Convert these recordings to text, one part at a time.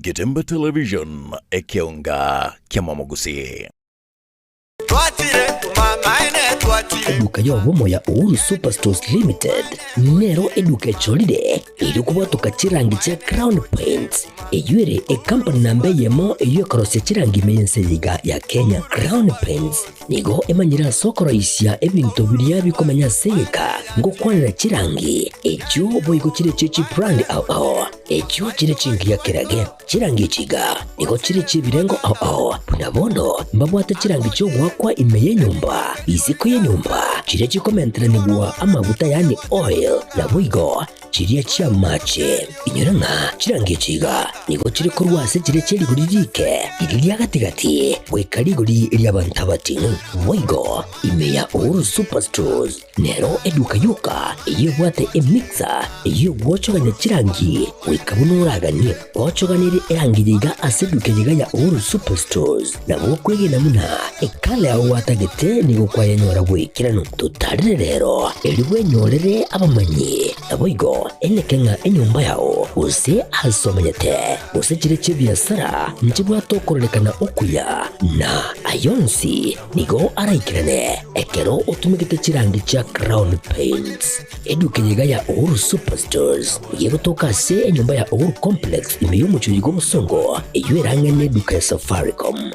Gitembe Television ekionga kiamamogusi. Eduka ya womo ya Uhuru Superstores Limited nero eduka cholide ilikuwa tukachirangi cha Crown Paints eyuere company nambe yemo eyokorosya chirangi meyense yiga ya Kenya. Crown Paints nigo emanyira sokoro isya ebintu biria bikomanya seka ngo kwanira chirangi ekyo boyiko chire chichi brand ao ekyo chire chingi ya kirage chirangi chiga nigo chire chibirengo ao punabono mbabwate chirangi cyo gwakwa imeye nyumba iziko ye nyumba chire chikomentera nibwa amavuta yani oil na bwigo chiriya chia mache inyuranga chirangi chiga nigo chire kurwase chire cheri guririke iriya gatigati bwekariguri iriya bantabatinu bwigo imeya Uhuru Superstores nero eduka yuka iyo bwate emixer iyo bwochoganya chirangi wikabunuragani bwochoganire erangi yiga aseduke yiga ya Uhuru Superstores na bwokwege namuna ekale aho watagete nigo kwayanyora bwikirano tutarire rero eriwe nyorere abamanyi na bwigo enekenga enyumba yao use asomanyete use chire chibiasara nchibwa tokorelekana okuya na ayonsi nigo araikirane ekero utumikite chirangi cha Crown Paints eduke yiga ya Uhuru Superstores yego tokase enyumba ya Uhuru Complex imeyumucho yigo musongo eyuerange neduka ya Safaricom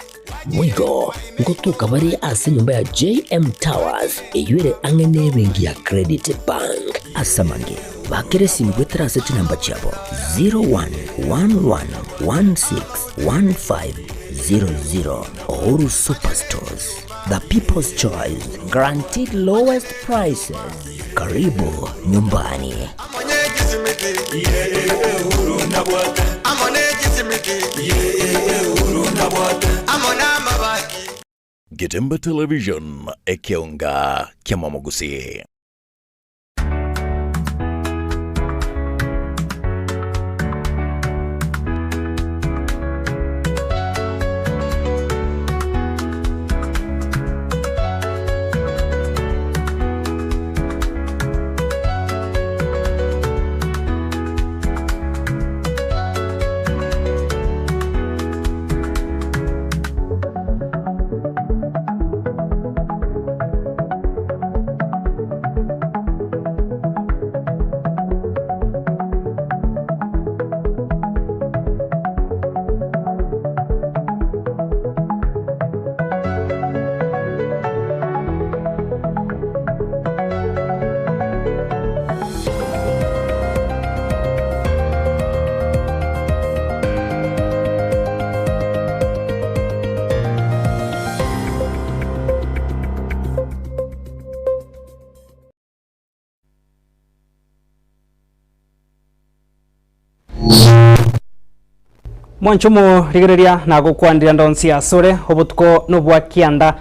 mwigo ngotuka bari ase nyumba ya JM Towers eyuere angene bengi ya Credit Bank asamange bakere simgwe traseti namba chabo 0111161500. Uhuru Superstores, the people's choice, guaranteed lowest prices. Karibu nyumbani. Gitembe Television ekionga kiamamogusi. Mwanchumo rigereria na gukwandira ndonsi asore obutko no bwa kianda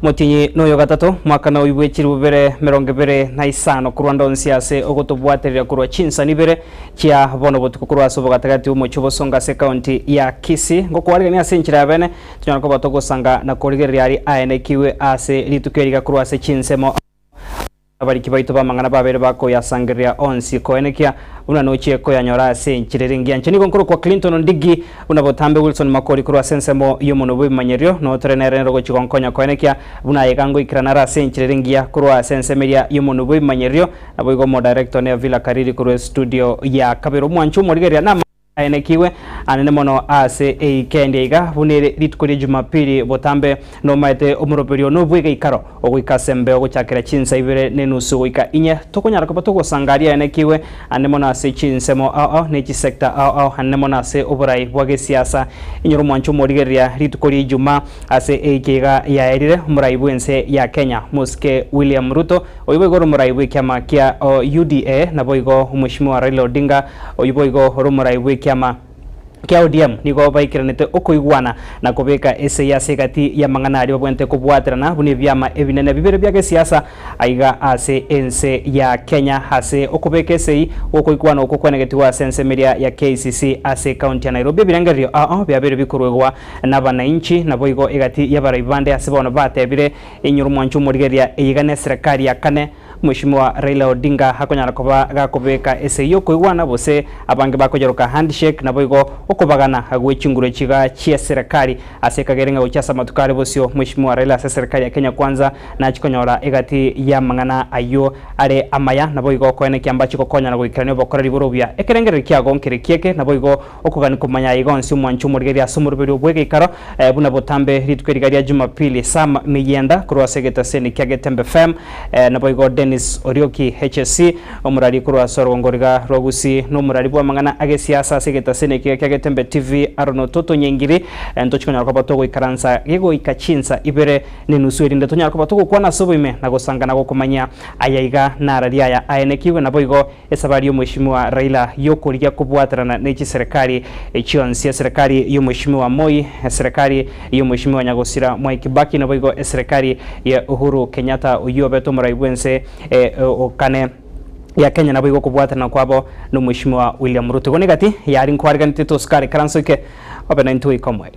motinyi no yo gatatu mwaka no ibwechiri bubere 25 kurwa ndonsi ase ogotobwaterera kurwa chinsa nibere kia bono butko kurwa sobo gatagati umuchubo songa se county ya Kisii ngokwariga ni ase nchira bene tunyako batoko sanga na kurigereria ari aenekiwe ase litukeriga kurwa ase chinsemo abariki baito bamangana babere bako yasangiria onsi koenekia una nochie ko yanyora se nchireringia nchini konkuru kwa Clinton Ndigi una botambe Wilson Makori kurwa sensemo yomono bimanyerio no trenere rogo chikonkonya koenekia una yekango ikranara se nchireringia kurwa sensemeria yomono bimanyerio aboigo mo director ne Villa Kariri kurwa studio ya Kabiro Mwanchu morigeria na aenekiwe anene mono ase eikendiga bunere ritukuri Jumapili botambe no maite omuroperio no bwega ikaro ogwika sembe ogochakira chinsa ibere nenusu goika inye tokonyara ko batoko sangaria aenekiwe anene mono ase chinsemo ne chi sector anene mono ase oburai bwage siasa inyoro Mwanchu morigeria ritukuri Juma ase eikiga ya erire murai bwense ya Kenya Muske William Ruto oyibo murai bwekama kia UDA na boigo Mheshimiwa Raila Odinga oyibo murai kiama kia ODM nigo baikiranete okoigwana na kubeka ese segati ya manganari babwente kubwaterana buni byama ebinene bibere byage siasa aiga ase ense ya Kenya hase okubeka ese okoigwana okokwenegetiwa sense media ya KCC ase county ya Nairobi birangerio byabere bikurwegwa n'abananchi naboigo egati y'abaribande ase bono batebire inyuru Mwanchu murigeria eyigane serikali ya kane Mheshimiwa Raila Odinga hakonyara koba gakobeka eseyo koigwana bose abange bakojoroka handshake nabo igo okobagana agwechinguro chiga chia serikali asekagerenga uchasa matukari bosio Mheshimiwa Raila ase serikali ya Kenya Kwanza na chikonyora egati ya mangana ayo are amaya nabo igo koene kiamba chikokonyana goikarania bokoreri borobia ekerengere kiago nkirikieke nabo igo okogani kumanya igonsi mwanchu murigeri asumurubiri bwege ikaro buna botambe ritwerigaria Jumapili Sam Miyenda kurwa segeta seni kiagetembe FM nabo igo Dennis Orioki HSC omurari kurwa sorongoriga rogusi no murari bwa mangana age siasa segeta seni kiagetembe TV arono toto nyengiri ntochikonya kwa batogo ikaransa yego ikachinsa ibere nenusu erinde tonya kwa batogo kwana sobo ime na gosangana gokomanya ayaiga na radia ya aenekiwe nabo igo esabari yo Mheshimiwa Raila yokuria kubwatarana n'iki serikali echionsia serikali yo Mheshimiwa Moi serikali yo Mheshimiwa Nyagosira Mwai Kibaki nabo igo serikali ya Uhuru Kenyatta uyo beto muraibwense okane ya Kenya nabo igo kubwatarana kwabo no Mheshimiwa William Ruto gonegati yari nkwarigani to skari karansoke open into ikomwe.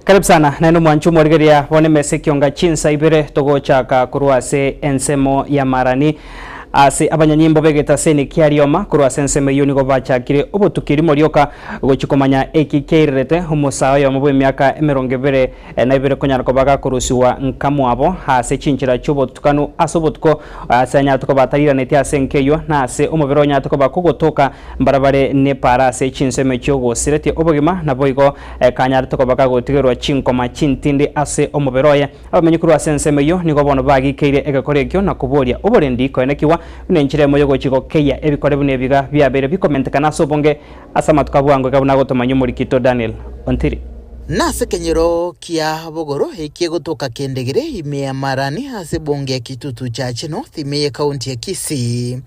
Karibu sana neno mwanchu morigeria wone meseki onga chinsa ibere togo chaka kuruase ensemo ya marani ase abanyanyimbo begeta seni kiarioma kuruase ensemo yuni go bachakire obotukiri morioka gochikomanya ekikeirete umusayo yo mubwe myaka 20 na ibere konyara ko baga kurusiwa nkamwabo ase chinchira chubotukanu asobotko asanya to batarira neti asenkeyo na ase omubero nya to bakogotoka mbarabare ne para ase chinseme cyogo sirete obogima na boigo kanyara to baga gotigerwa chinkoma chintindi ase omuberoya abamenyikuru ase enseme yo nigo bono bagikeire egakorekyo na kuboria oborendi ko enekiwa nenchire moyo gochiko keya ebikore bune biga byabere bikomentekana sobonge asama tukabwango kabuna gotomanyo muri kito Daniel Ontiri nase kenyero kia bogoro ekie gotoka kendegere ime ya marani ase bonge ya kitutu chache no ime ya kaunti ya Kisii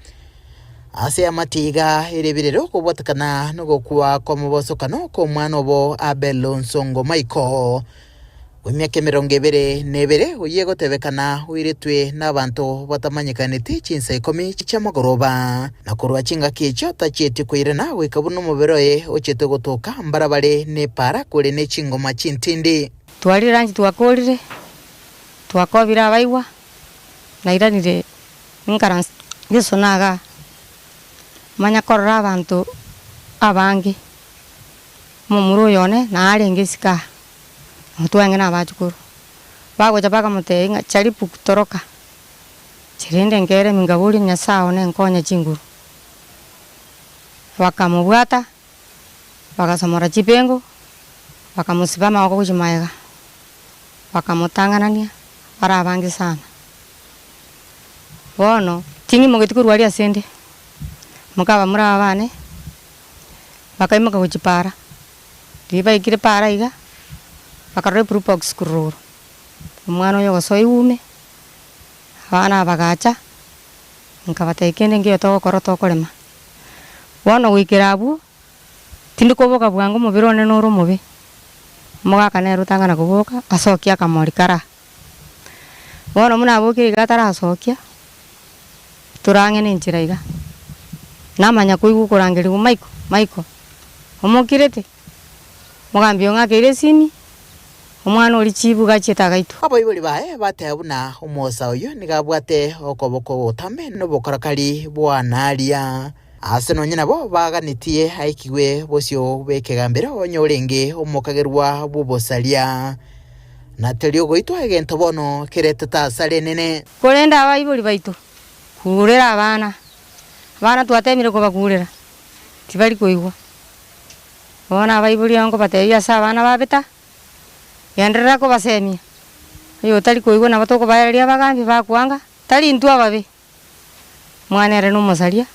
ase ya matiga erebirero kubotakana nugo kuwa kwa mabosokano kwa mwanobo Abel Nsongo Maiko wimyaka 20 uye tebekana wiritwe n'abantu batamanyikanite chinsa 10 cy'amagoroba na kurwa chinga kicho tacheti kwirana wekabuno muberoye ochete gotoka mbarabare ne para kure ne chingoma chintindi twarirangi twakorire twakobira abaigwa na iranire nkaransi gisonaga manya korra abantu abangi mumuru yone na arengesika mutuange na bachukuru bago jabaka mutenga chari pukutoroka chirende ngere mingaburi nyasao ne nkonya chinguru wakamubwata wakasomora chipengo wakamusibama wako kuchimaega wakamutanganania para abangi sana bono tingi mogetikuru wali asende mukaba muri abane bakaimuka kuchipara riba ikire para iga bakarre probox kururu umwana yo gosoi ume abana bagacha nkabatekende ngiyo to koroto korema wono wikirabu tindiko boka bwango mubirone noro mubi muga ne rutangana kuboka asokia kamori kara wono muna bokiri gatara asokia turange ninjira iga namanya kuigu kurangiri Maiko omokirete mugambio ngakire simi omwana oli chibuga chitagaitu abo ibuli bae batebuna umosa oyo nigabwate okoboko otambe no bokarakari bwanaria ase no nyina bo baganitie aikiwe bosio bekegambere onyorenge omokagerwa bubosalia na telio goito egento bono kirete tasale nene kurenda aba ibuli baitu kurera abana twatemire ko bakurera tibali koigwa bona aba ibuli ango bateya sa abana babeta yandera ko basemia yo tali koigwa na batoko bayaria bagambi bakwanga tali ntu ababe mwana ere no mosalia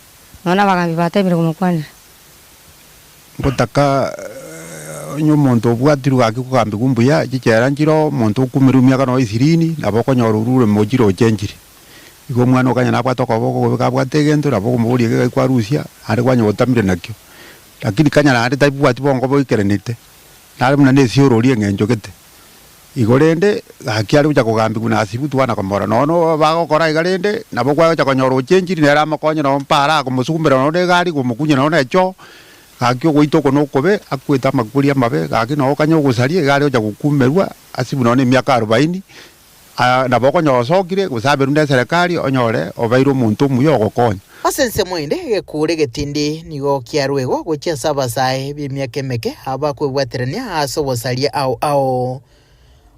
nona bagambi batemire kumukwanira butaka nyo muntu bwatiru gaki kugambi kumbuya gichera njiro muntu kumirumia kana 20 nabo konyora urure mojiro chenjiri igo mwana okanya nabwata koboko gabwate gento nabo kumuri ge kwa Rusia ari kwanya otamire nakyo lakini kanya na ari taipu ati bongo bo ikerenite nari muna nesi orori ngenjogete igorende gaki ari uja kugambi kuna asibu twana komora nono bagokora igarende nabo kwa cha konyora chenjiri nera makonya no mpara kumusukumira no de gari kumukunya no echo gaki ogoito kono kobe akwita makuria mabe gaki no kanya ogusarie gari oja gukumerwa asibu no ni miaka 40 na boko nyosokire gusabe runde serikali onyore obairo muntu muyo gokonya asense mwende gekure getindi nigo kia rwego gochia sabasae bimyake meke aba kwebwaterania aso bosalia ao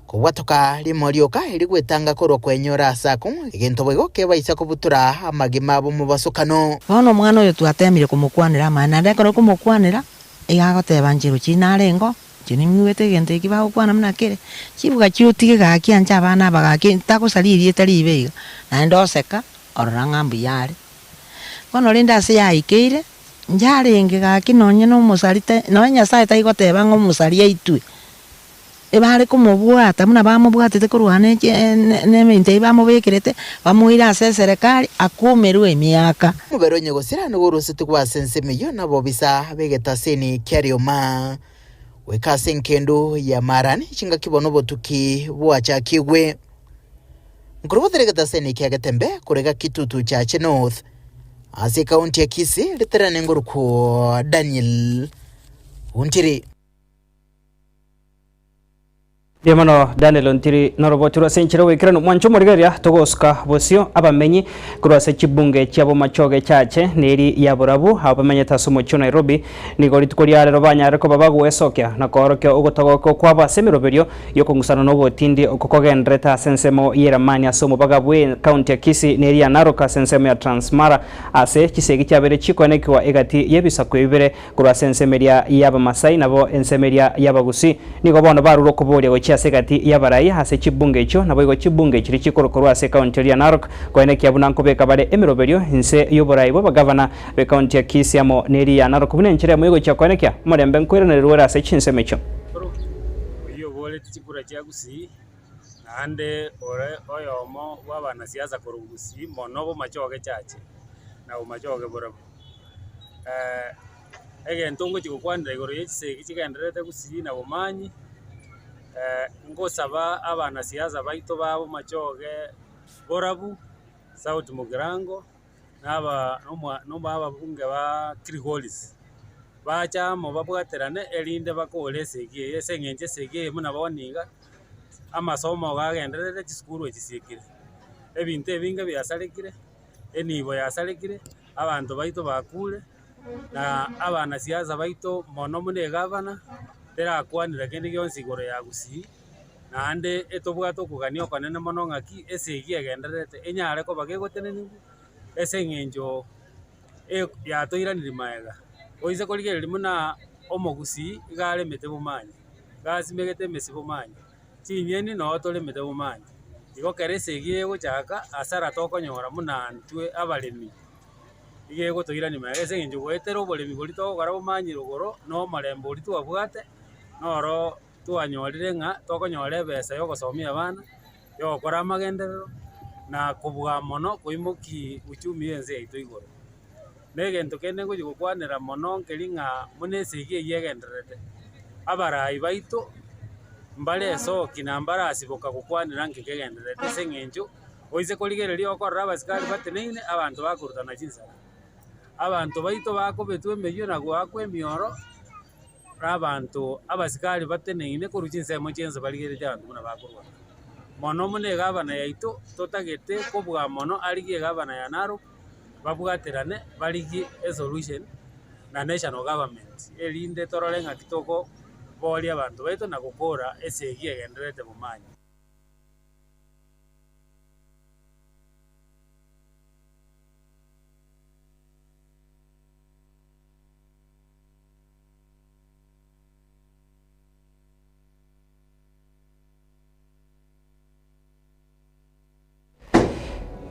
kobwatoka limorioka iri gwetanga korwa kwenyora sako egento bwego kebaisa kubutura amagima bo mubasukano bono mwana oyo twatemire kumukwanira mana ndekoro kumukwanira igagoteba njiru chinarengo Jinimiwete gente ki ba ukwana mnakere chibuga chiutige gaki anja bana bagaki takusalirie talibe na ndoseka oranga mbiyare kono linda se yaikeire njare nge gaki nonye no musalite nonya sai taigoteba ngo musalia itwe ebare kumubwata muna bamubwatete kuruhane ne mente bamubekirete bamuira ase serikali akumerwe emyaka muberonye gosira nugurusite kwa sense meyo nabo bisa begetaseni kyarioma wekase nkendo ya marani chinga kibono botuki bwacha kigwe nkuruboterega seni kyagatembe kurega kitutu cha North ase kaunti ya Kisii literane nguruko Daniel Untiri Yemano Daniel Untiri norobotiro senchira wekirano mwancho morigeria togoska bosio abamenyi kurwase chibunge cyabo machoge cyache neri yaburabu abamenye tasumo cyo Nairobi nigori tukoria rero banyare ko babagwesokya nakorokyo ugotogoko kwaba semiroberio yokungusana no botindi okokogendreta sensemo yeramani asomo bagabwe county ya Kisii neri ya Narok sensemo ya Transmara ase kisegi cyabere chikonekwa egati yebisako ibere kurwase sensemeria yaba Masai nabo ensemeria yabagusi nigo bono baruro kuboria gochia segati yabarai hase chibunge cyo nabo igo chibunge kiri chikorokorwa se county ya Narok koenekya bunankobeka bare emiroberio inse yoborai bo bagavana be county ya Kisii amo neri ya Narok bunenchire mu igo cyakoenekya murembe nkwirana rwera se chinsemecho iyo bole tikura cyagusi ande ore oyomo wabana siasa korugusi monobo machoge cyache na umachoge borabo egentongo chikukwandira igoro yechise kigenderete gusi na bumanyi ngosaba abana siasa baito babo machoge borabu South Mugirango naba baba bunge ba Krigolis bacha mo babwaterane elinde bakole segi esengenje segi muna boniga amasomo gagenderere chiskuru echisikire ebinte ebinga byasarekire enibo yasarekire abantu baito bakule na abana siasa baito mono mune gavana tera kwanira kende gyonsi igoro ya Gusii na ande etobwato kuganio kanene mono ngaki esegi agenderete enyare ko bagegoteneni esengenjo yatoiranire maega oize koligereri muna omogusii igare mete bumanyi gasimegete mesi bumanyi chinyeni no tole mete bumanyi igo kere esegi egochaka asara tokonyora muna ntwe abaremi igego toirani maega esengenjo goetera oboremi borito gara bumanyi rogoro no marembo ritu abwate noro tuanyorire nga tokonyora ebesa yogosomia abana yogokora amagenderero na kubuga mono koimoki uchumi ense yaito igoro negento kende ngoji gokwanera mono nkeri ng'a muna esegi eyegenderete abarai baito mbare esoki na mbare asiboka gokwanera nkegenderete ase eng'encho oise korigereria okorora abasikari bateneine abanto bakorutana chinsara abantu baito bakobetwa emeyio na gwakwa emioro abantu abasikari bateneine korwa chinsemo chiense barigeretie abanto buna bakorwana mono muna egavana yaito totagete kobuga mono arigie egavana ya Narok babwaterane barigie esolution na national government erinde torore ng'aki toko boria abanto baito na gokora esegi egenderete bumanyi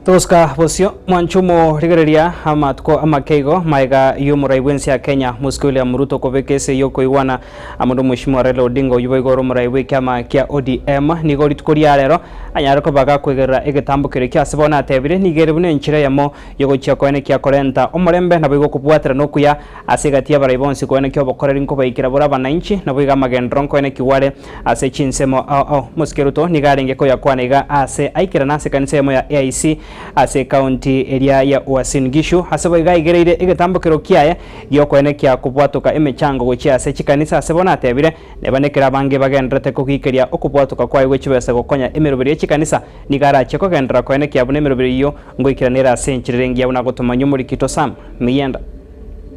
Toska bosio mwanchumo rigereria amatko amakeigo maiga yumuraibwensi ya Kenya muskuli ya Ruto kovekese yoko iwana amundu Mheshimiwa Raila Odinga uyubaigoro muraibwe kama kia ODM nigori tukoria rero anyarako baga kwegerera egetambukire kya sebona atebire nigere bune nchire yamo yogo chia koene kya korenta omurembe na bigo kubwatira nokuya asegatia baraibonsi koene kyo bokorera inko baikira bora bananchi na biga magendron koene kiware ase chinsemo muskeruto nigarenge ko yakwanega ase aikira nase kanise yamo ya AIC ase county area ya Uasin Gishu hasebo igaigereire egetambukiro kiaye gyokwene kya kubwatuka emechango gochi ase chikanisa asebona atebire nebanekera bange bagendrete kugikeria okubwatuka kwayo gwechibese gokonya emirubiri echikanisa nigara cheko gendra kwene kya bune emirubiri yo ngoikiranira ase nchirirengi yabuna gotuma nyumuri kito Sam Miyenda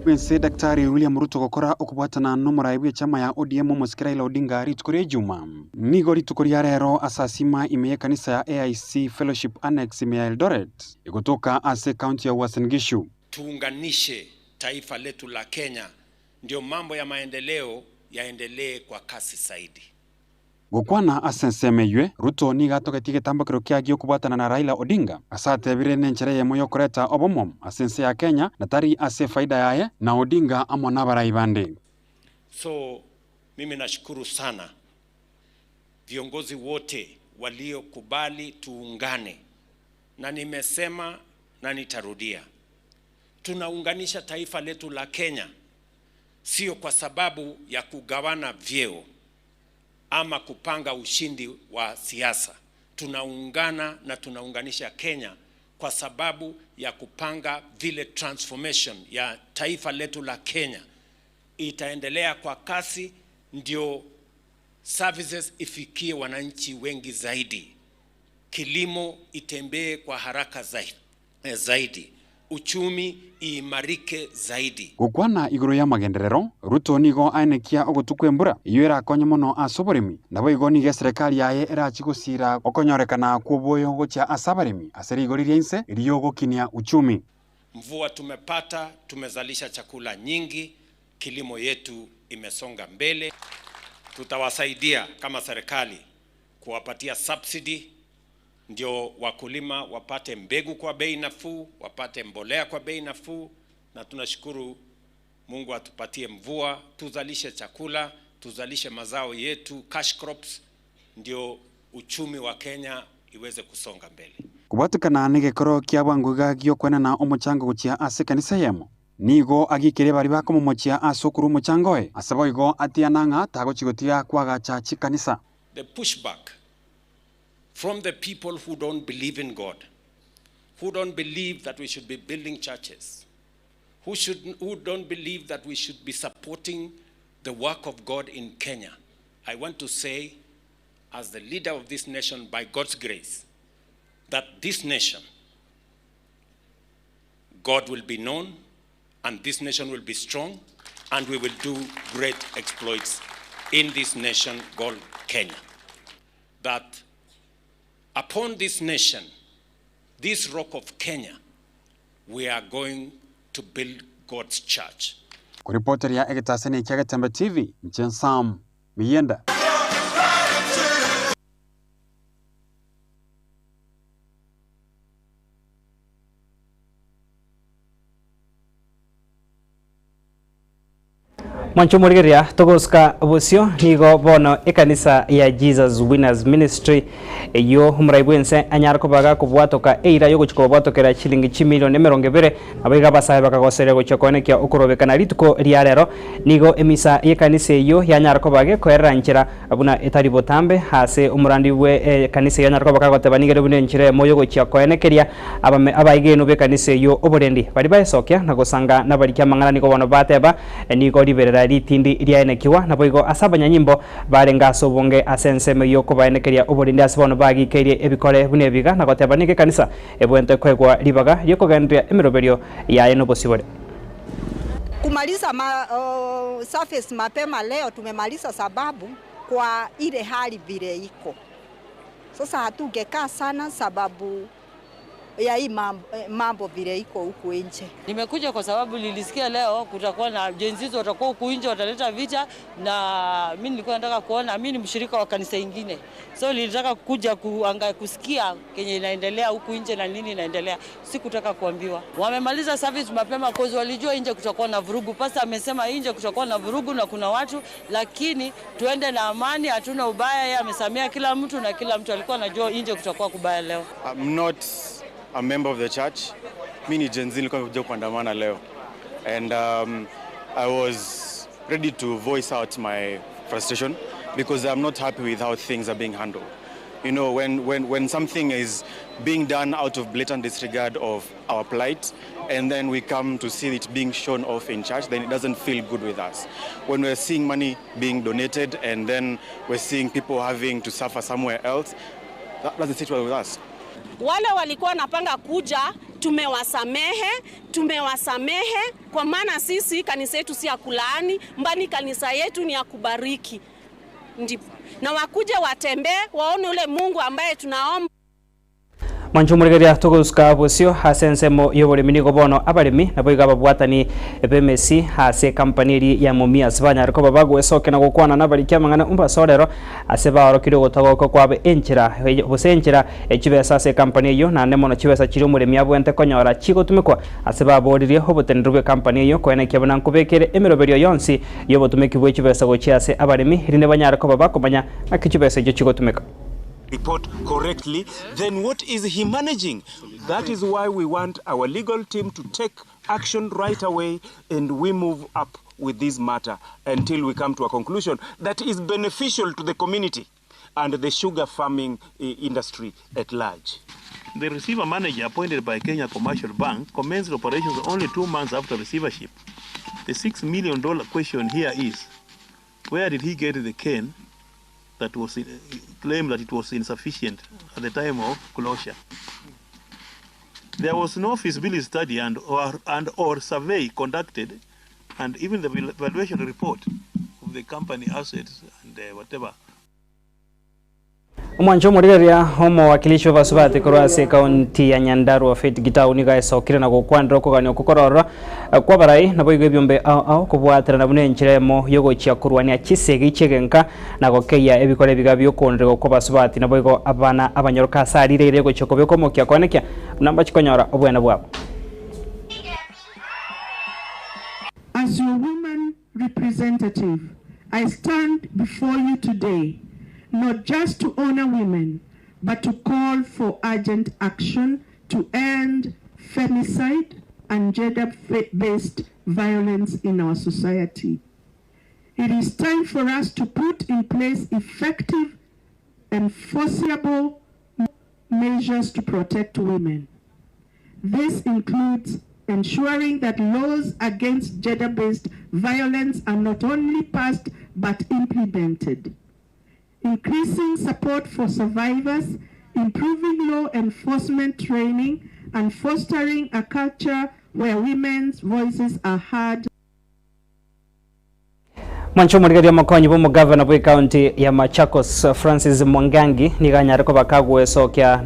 Wense Daktari William Ruto gokora okubwatana n'omuraibu y'echama ya ODM Musikira Raila Odinga ritukore juma nigo ritukoria rero asasima imeye kanisa ya AIC Fellowship Annex imeye Eldoret ikutoka ase county ya Uasin Gishu. Tuunganishe taifa letu la Kenya ndio mambo ya maendeleo yaendelee kwa kasi zaidi. Gukwana asensemeywe Ruto nigatoketie getambukiro kiagio kubwatana na Raila Odinga asatebire nenchere yemo yo kureta obomom asense ya Kenya natari ase faida yaye na Odinga amona baraibande. So mimi nashukuru sana viongozi wote waliokubali tuungane, na nimesema na nitarudia, tunaunganisha taifa letu la Kenya sio kwa sababu ya kugawana vyeo ama kupanga ushindi wa siasa. Tunaungana na tunaunganisha Kenya kwa sababu ya kupanga vile transformation ya taifa letu la Kenya itaendelea kwa kasi, ndio services ifikie wananchi wengi zaidi, kilimo itembee kwa haraka zaidi, uchumi imarike zaidi. Gukwana iguru ya magenderero Ruto nigo ainekia ogutukwembura iyo irakonye muno asoborimi nabo igo nige serikali yaye irachigusira okonyorekana kuboyo gocha asabarimi aseri igoriria inse iriyo gokinia uchumi. Mvua tumepata, tumezalisha chakula nyingi, kilimo yetu imesonga mbele. Tutawasaidia kama serikali kuwapatia subsidy ndio wakulima wapate mbegu kwa bei nafuu, wapate mbolea kwa bei nafuu, na tunashukuru Mungu atupatie mvua, tuzalishe chakula, tuzalishe mazao yetu, cash crops, ndio uchumi wa Kenya iweze kusonga mbele. Kubwatukana nigekoro kiabwanguga gyokwena na omochango guchia ase kanisa yemo nigo agikire bari bakomomochia asukuru mochangoe asabo igo atiananga tagochigotia kwagacha chikanisa. The pushback from the people who don't believe in God, who don't believe that we should be building churches, who don't believe that we should be supporting the work of God in Kenya. I want to say, as the leader of this nation, by God's grace, that this nation, God will be known, and this nation will be strong, and we will do great exploits in this nation called Kenya. That upon this nation, this rock of Kenya, we are going to build God's church. Kuripoteri ya Egetaseni Kiagatembe TV, Mchen Sam Miyenda. Mwanchumurigeria togoska busio nigo bono ekanisa ya Jesus Winners Ministry yo umuraibwense anyarko baga kubwatoka eira yo guchiko bwatokera shilingi 1,200,000 abiga basaye bakagosere gochokone kya okurobekana rituko riarero nigo emisa yekanisa yo yanyarko bage koeranchira abuna etari botambe hase umurandi we kanisa yanyarko baga gotebanigere bune nchire moyo gochya koenekeria abaigeno be kanisa yo oborendi bari baesokya nagosanga nabarikya mangana nigo bono bateba nigo riberera ritindi ryaenekiwa naboigo asabanya nyimbo barenga sobonge asenseme yo kubaenekeria oborindi asibono bagikerie ebikore bune biga nagotebanike kanisa ebwente kwegwa ribaga ryokogendria emiroberio yaye nobosibore. Kumaliza surface mapema leo tumemaliza sababu kwa ile hali vile iko. Sasa hatugekaa sana sababu ya hii mambo vile iko huku nje. Nimekuja kwa sababu nilisikia leo kutakuwa na jenzizo watakuwa huku nje wataleta vita, na mimi nilikuwa nataka kuona, mimi ni mshirika wa kanisa ingine, so nilitaka kuja kusikia kenye inaendelea huku nje na nini inaendelea. Sikutaka kuambiwa. Wamemaliza service mapema cause walijua nje kutakuwa na vurugu. Pastor amesema nje kutakuwa na vurugu na kuna watu, lakini tuende na amani, hatuna ubaya. Yeye amesamea kila mtu na kila mtu alikuwa anajua nje kutakuwa kubaya leo. I'm not a member of the church. Mimi ni Gen Z, nilikuwa nimekuja kuandamana leo. And I was ready to voice out my frustration because I'm not happy with how things are being handled. You know, when something is being done out of blatant disregard of our plight, and then we come to see it being shown off in church, then it doesn't feel good with us. When we're seeing money being donated and then we're seeing people having to suffer somewhere else, that doesn't sit well with us. Wale walikuwa napanga kuja, tumewasamehe kwa maana sisi kanisa yetu si ya kulaani, mbali kanisa yetu ni ya kubariki. Ndipo na wakuje watembee waone ule Mungu ambaye tunaomba. Manchumurigeria tuguska bosio hasensemo yoboremi gobono abaremi naboiga babwatani ebemesi hase kampaniri ya Mumias banyariko babagwesoke na gukwana nabarikia mangana umbasorero aseba orokire gutagoko kwabe enchira bosenchira ekibesa se kampani yo na nemono kibesa kiri umuremi abwente konyora chigotumikwa aseba boririe hobotenirwe kampani yo kwene kebona nkubekere emiroberio yonsi yobotumiki bwe kibesa gochiase abaremi rine banyariko babakomanya akikibesa cyo chigotumika report correctly, then what is he managing? That is why we want our legal team to take action right away, and we move up with this matter until we come to a conclusion that is beneficial to the community and the sugar farming industry at large. The receiver manager appointed by Kenya Commercial Bank commenced operations only 2 months after receivership. The $6 million question here is, where did he get the cane that was claimed that it was insufficient at the time of closure? There was no feasibility study and or survey conducted, and even the valuation report of the company assets and whatever. Mwanjo murigeria homo wakilisho basubati korwase kaunti ya Nyandarua Faith Gitau niga esokire na gukwandira kuganyo kukorora kwa barai nabo igebyombe ao kubwatira na bunenchiremo yogochia kurwania kisege kigenka na gokeya ebikore bigabyo kondrego ko basubati nabo igo abana abanyoroka sarire irego chokobyo komokia kwanekia namba chikonyora obwena bwabo. As your woman representative, I stand before you today not just to honor women, but to call for urgent action to end femicide and gender-based violence in our society. It is time for us to put in place effective and enforceable measures to protect women. This includes ensuring that laws against gender-based violence are not only passed but implemented. Increasing support for survivors, improving law enforcement training, and fostering a culture where women's voices are heard. Mwancho murigeria makonyi bo mugavana bwe county ya Machakos Francis Mwangangi niganyara ko bakagwesokia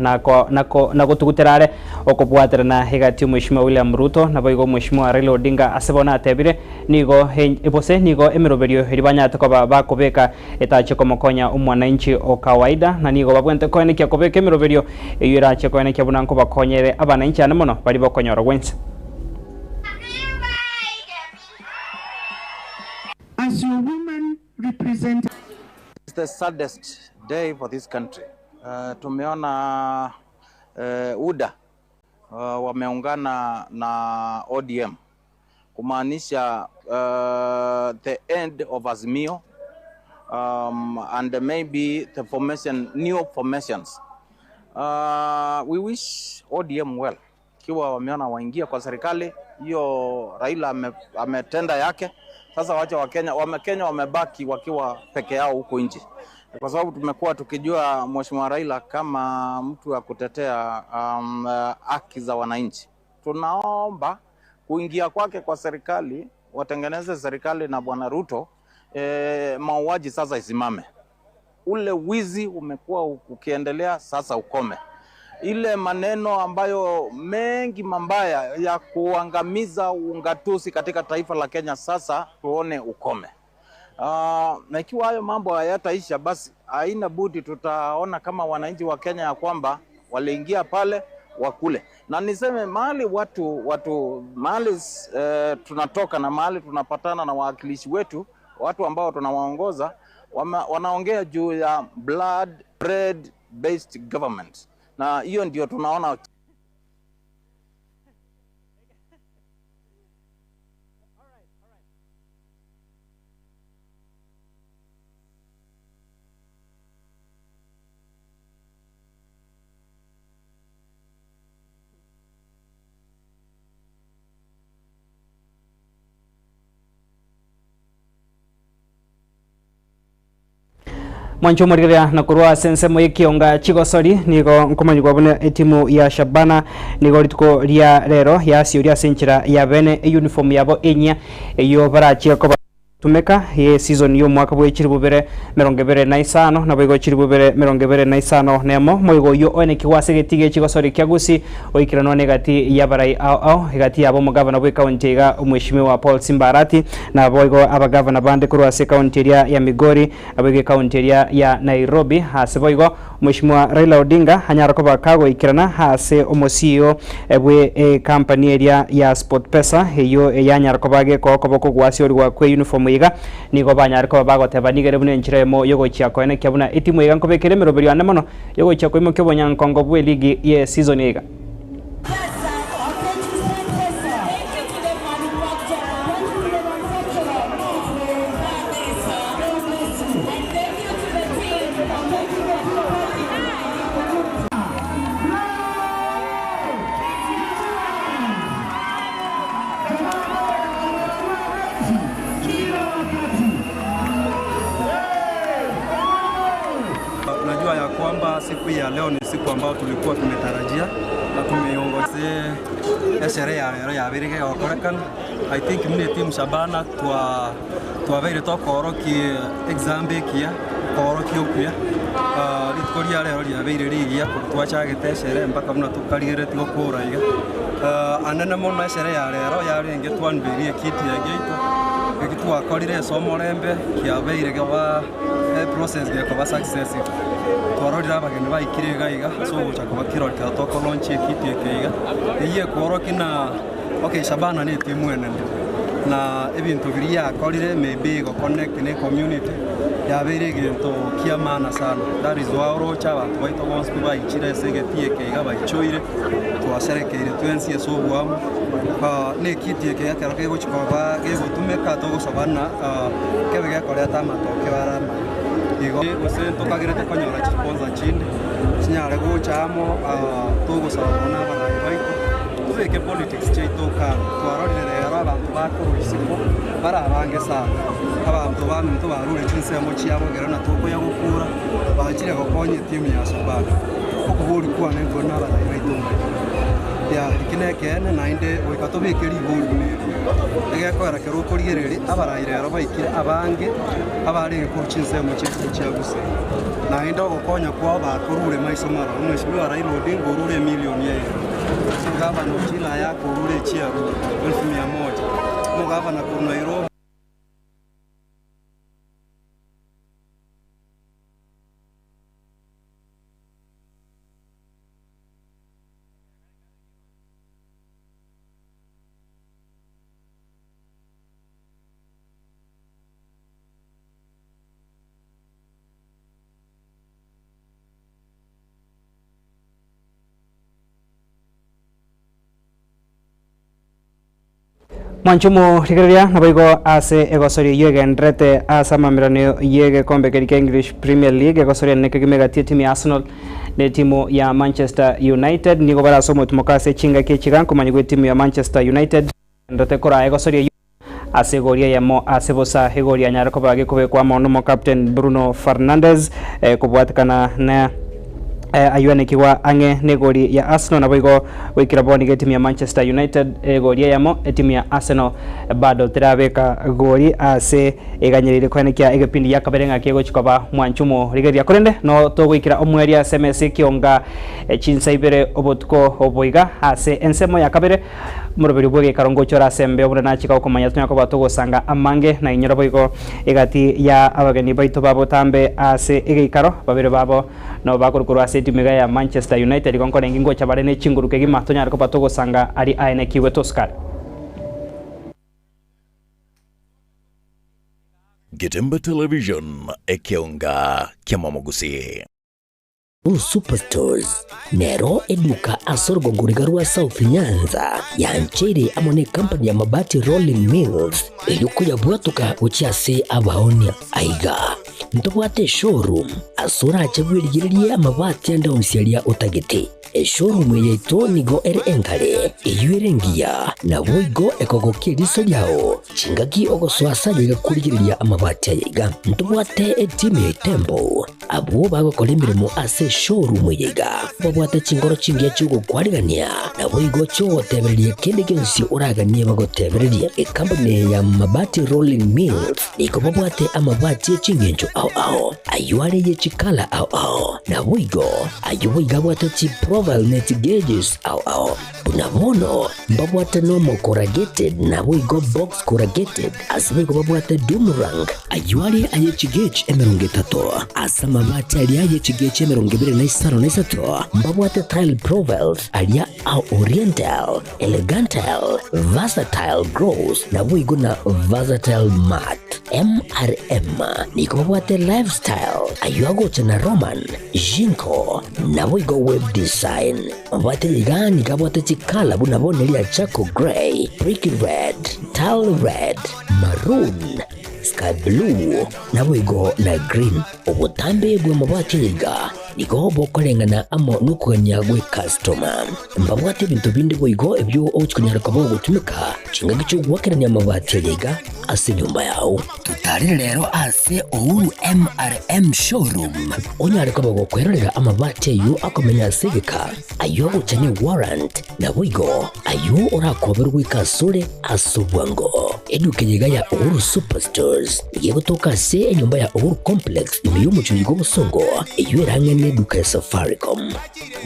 na gutuguterare okubwatira na hegati Mheshimiwa William Ruto na boigo Mheshimiwa Raila Odinga asebona atebire nigo ebose nigo emiroberio ribanyata ko bakobeka etache ko makonya umwananchi o kawaida na nigo babwente ko ene kyakobeka emiroberio eyirache ko ene kyabunanko bakonyere abananchi anemono bali bakonyora wense. As your woman representative. It's the saddest day for this country. Tumeona UDA wameungana na ODM kumaanisha the end of Azimio and maybe the formation, new formations. We wish ODM well. Kiwa wameona waingia kwa serikali, hiyo Raila ametenda yake. Sasa wacha Wakenya wamebaki wakiwa peke yao huko nje. Kwa sababu tumekuwa tukijua Mheshimiwa Raila kama mtu wa kutetea haki za wananchi. Tunaomba kuingia kwake kwa serikali, watengeneze serikali na Bwana Ruto, mauaji sasa isimame. Ule wizi umekuwa ukiendelea, sasa ukome. ile maneno ambayo mengi mambaya ya kuangamiza ungatuzi katika taifa la Kenya sasa tuone ukome. Na ikiwa hayo mambo hayataisha, basi haina budi tutaona kama wananchi wa Kenya ya kwamba waliingia pale wakule. Na niseme mahali mahali tunatoka na mahali tunapatana na wawakilishi wetu, watu ambao tunawaongoza, wanaongea juu ya blood bread based government, na hiyo ndio tunaona. Mwancho muriria na kurwa sense moye kionga chigosori nigo nkomanyirwa bone etimu ya Shabana nigo rituko ria rero ya siuria senchira ya bene uniform yabo enya eyo barachia ko tumeka ye season yo mwaka bwechiri bubere 25 na bwego chiri bubere 25 nemo moigo yo one kiwase getige chigosori kyagusi oikirano negati ya barai au igati yabo mugavana bwe county ga umweshimiwa wa Paul Simbarati na boigo abagavana bande kurwa se county ya Migori abege county ya Nairobi hase boigo umweshimiwa Raila Odinga hanyara ko bakago ikirana hase omosio bwe company area ya SportPesa eyo yanyara ko bage ko boko gwasi ori wa kwe uniform iga nigo banyara ko bagoteba nigere bune nchiremo yogo chiako ene kyabuna etimu iga nkobekere meroberi ane mono yogo chiako imo kyobonya nkongo bwe ligi ye season iga. Najua ya kwamba siku ya leo ni siku ambayo tulikuwa tumetarajia na tumeongozea sherehe ya birige wakorekana. I think mune timu Shabana twabeire tokoroki exambe kia koroki okuya litkoria lero lyabeire ligia twachagete sherehe mpaka muna tukarigere tigokura iga anene mono sherehe ya lero yarenge twanbirie kiti ya geito ekitu akorire somorembe kiabeire gwa process geko ba successful twarorira abageni baikire gaiga so guchako bakirorika toko launch ekiti ekeiga iye kworoki na okay Shabana ni timu enene na ebintu biria akorire maybe go connect ne community yabeire gintu kia maana sana. That is why rocha abantu baito gonse baikire segeti ekeiga baichoire twasherekeire twensie so bwamu ne kiti ekeiga kero kego chikoba gego tumeka togo Shabana kebege korea tamatoke barama igo usento kagire tekonyora sponsor chinde chinyare gochamo togo sabona barayi baito tubeke politics cheitoka twarorire rero abantu bakurusiko barabange sana abantu bantu barure chinsemo chiabo gero na toko ya gukura bakire gokonye timu ya Shabana okuburi kwa nengo na barayi baito ya ikinekene nainde oikatobekeri buri egekora kero kurigereri abarayi rero baikire abange abari kuchinsemo chiaguse nainde ogokonya kwa bakurure maiso mara umweshimiwa Raila Odinga urure milioni ya gavana chila yako urure chiaru 1100 mugavana kwa Nairobi. Mwanchumo rigereria naboigo ase egosori yege ndrete asa mamirano yege kombe kerike English Premier League egosori neke gimega timu ya Arsenal ne timu ya Manchester United nigo bara somo tumokase chinga ke chiganko manyigwe timu ya Manchester United ndote kora egosori ase goria yamo ase bosa hegoria nyarako bage kobe kwa mono mo captain Bruno Fernandes kubwatikana na ayuanekiwa ang'e nĩ gori ya Arsenal na boigo gwĩkĩra boni gĩ timu ya Manchester United gori yamo timu ya Arsenal bado tirabeka gori ase iganyĩrĩire kwenekia igĩpindi ya kabere ng'akie gũchikoba mwanchumo rigeria kurende no tũgwĩkĩra omweria SMS kĩonga chinsa ibere obotuko oboiga ase ensemo ya kabere murubiri bwege karongo chora sembe obuna nachika ukomanya tunyako batugusanga amange na inyora boigo igati ya abageni baito babo tambe ase igikaro babere babo no bakurukuru ase timu ya Manchester United konkore ngingo chabare ne chinguruke gima tunyarako batugusanga ari aene kiwe Toscar. Gitemba Television ekionga kiamamogusi. Superstores nero eduka asorgo ngurigarua South Nyanza ya nchiri amone company ya mabati Rolling Mills ilikuya bwatuka uchiase abaonia aiga ntobwate showroom asura achabwirigirie amabati anda umsialia utagete showroom yeto nigo enkare eyuerengia na boigo ekogokie riso yao chingaki ogoswasa yiga kurigiriria amabati aiga ntobwate time tembo abo bago kolemirimo ase showroom yiga babwate chingoro chingia chugo kwarigania na boigo cho tebererie kende gensi uraganie bagotebererie company ya mabati Rolling Mills niko babwate amabati chingenjo au ayuare ye chikala au na boigo ayuiga bwate chi profile net gauges au bunamono babwate normal corrugated na boigo box corrugated asibigo babwate Dumarang ayuare aye chigage emerongetato asama mabati alia aye chigage emerongibire na isaro na isato babwate tile profiles alia au oriental elegantal versatile grows na boigo na versatile mat MRM niko babwate lifestyle ayuago chana Roman Jinko na boigo web design babwate ligani kabwate chikala bunabone lia Chaco Grey Brick Red Tile Red Maroon Sky Blue na boigo na Green obutambe bwe mabwate liga niko bokolengana amo nukuganya gwe customer mbabwate bintu bindi boigo ebyo ochikunyara kabo gutumika chinga gicho gwakeranya mabati liga ase nyumba yao tutari rero ase ouru MRM showroom onyare kabo gukwerera amabati yu akomenya sigika ayo uchanye warrant na boigo ayo urakoberwa ikasure asubwango eduke yiga ya Ouru Superstores yegotoka se enyumba ya Ouru Complex imiyumu chuyigo busongo eyuerangene duka ya Safaricom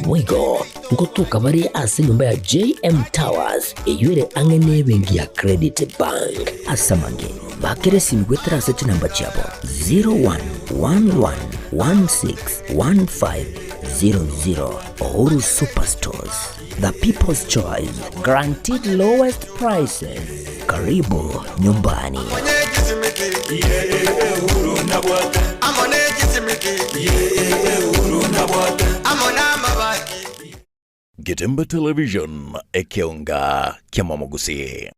boigo ngotoka bari ase nyumba ya JM Towers eyuere angene bengi ya Credit Bank asamange bakere simgwetera seti namba chabo 0111161500 Ouru Superstores, the people's choice, guaranteed lowest prices. Karibu nyumbani. Gitemba Television ekionga kiamamogusi.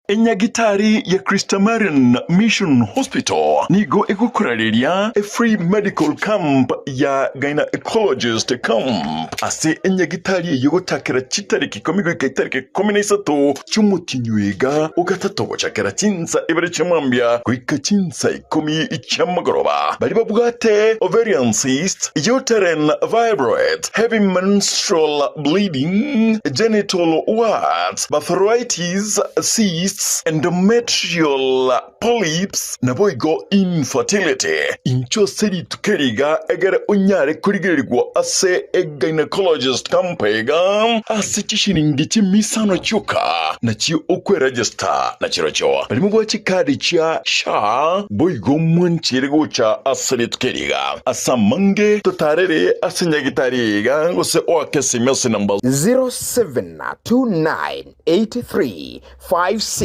Enyagitari ya Christamarian Mission Hospital nigo ekukurariria a free medical camp ya gynecologist camp ase enyagitari yogotakira chitariki komigo ikaitariki 13 cy'umutinywega ugatatu chakira chinsa ibere chamambya kuika chinsa 10 cy'amagoroba bari babwate ovarian cyst, uterine fibroid, heavy menstrual bleeding, genital warts, arthritis, cysts, endometrial polyps na boigo infertility incho seri tukeriga egere unyare kurigirirwa ase a gynecologist campega ase chishiringi chimisano chuka na chi okwe register na chirocho bali mu bwachikadi cha sha boigo mwanchire gocha ase tukeriga asamange totarere ase nyagitariga gose okese mese number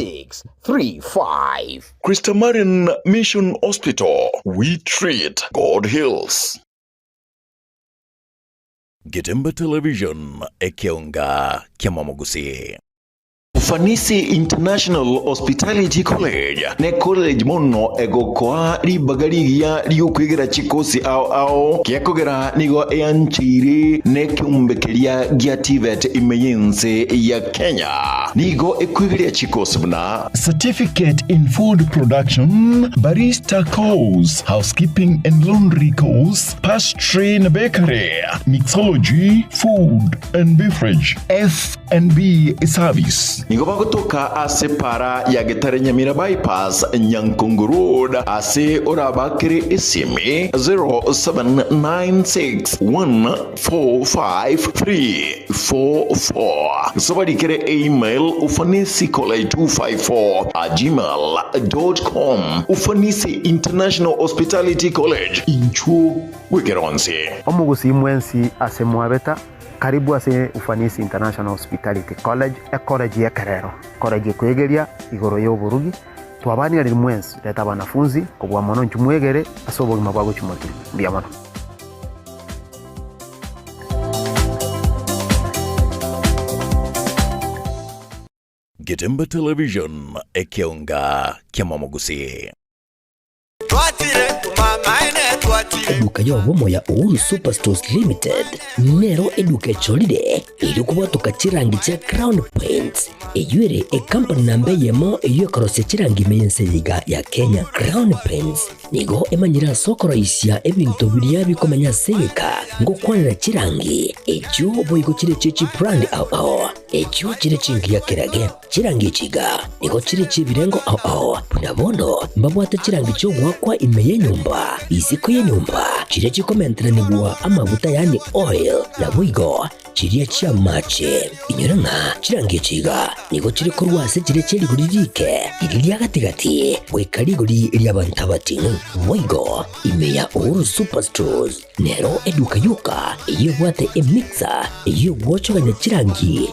0729835635. Christamarian Mission Hospital, we treat, God heals. Gitemba Television ekionga kiamamogusi. Ufanisi International Hospitality College ne college mono egokoa ribagarigia riukwigera chikosi ao kiakogera nigo eanchiri ne kiumbekeria gia TVET imeyense ya Kenya nigo ekwigiria chikosi bna certificate in food production, barista course, housekeeping and laundry course, pastry and bakery, mixology, food and beverage, F&B service. Nigo bagotoka ase para ya Getare Nyamira bypass Nyankongo Road ase orabakere isimi 0796145344. Sobadikere email ufanisicollege254@gmail.com. Ufanisi International Hospitality College inchu wekeronse omugusi mwensi ase mwabeta karibu ase Ufanisi International Hospitality College college ya Kerero college kwegeria igoro y'oburugi twabani ari mwensi leta banafunzi kobwa mono nchumwegere asobo mabwago chumotiri bia mono. Getembe Television ekionga kiamamogusi. Eduka yobomo ya Uhuru Superstores Limited nero eduka echolide ilikuwa tukachirangi cha Crown Paints eyure company nambe yemo eyokorose chirangi meyense yiga ya Kenya. Crown Paints nigo emanyira sokoro isya ebintu biria bikomanya seka ngo kwanira chirangi echo boyiko chire chechi brand ao echo chire chingi ya kirage chirangi chiga nigo chire chibirengo ao punabono mbabwate chirangi cyo gwakwa imeye nyumba iziko ye nyumba chire chikomentera nigwa amavuta yani oil na wigo chiriya chia mache inyoranga chirangi chiga nigo chire korwase chire chiri guririke iriya gatigati wekari guri iriya bantabati wigo imeya Uhuru Superstores nero eduka yuka iyo bwate emixer iyo gwocho ganya chirangi